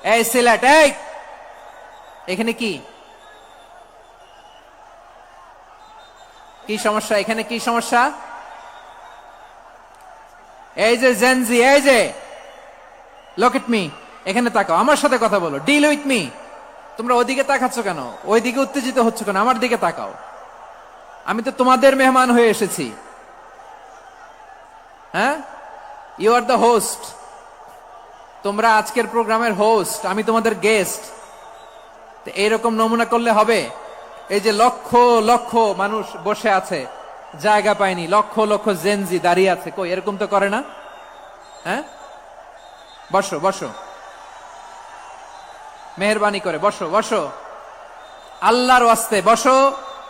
এই সিলেট, এই এখানে কি কি সমস্যা? এখানে কি সমস্যা? এই যে জেনজি, এই যে লুক এট মি, এখানে তাকাও, আমার সাথে কথা বলো, ডিল উইথ মি। তোমরা ওইদিকে তাকাচ্ছ কেন? ওইদিকে উত্তেজিত হচ্ছ কেন? আমার দিকে তাকাও, আমি তো তোমাদের মেহমান হয়ে এসেছি। হ্যাঁ, ইউ আর দ্য হোস্ট। তোমরা আজকের প্রোগ্রামের হোস্ট, আমি তোমাদের গেস্ট। এইরকম নমুনা করলে হবে? এই যে লক্ষ লক্ষ মানুষ বসে আছে, জায়গা পায়নি, লক্ষ লক্ষ জেনজি দাঁড়িয়ে আছে, কই এরকম তো করে না? হ্যাঁ, বসো বসো, মেহরবানি করে বসো বসো, আল্লাহর ওয়াস্তে বসো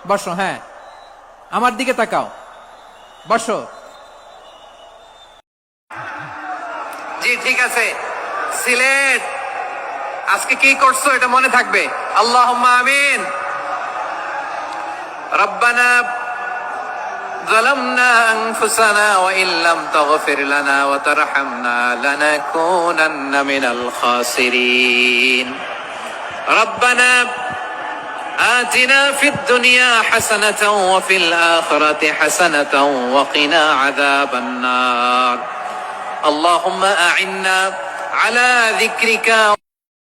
বসো। হ্যাঁ, আমার দিকে তাকাও, বসো। জি ঠিক আছে। সিলেট, আজকে কি করছো এটা মনে থাকবে। আল্লাহুম্মা আমিন। রব্বানা ظلمنا أنفسنا وإن لم تغفر لنا وترحمنا لنكونن من الخاسرين ربنا آتنا في الدنيا حسنة وفي الآخرة حسنة وقنا عذاب النار اللهم أعنا على ذكرك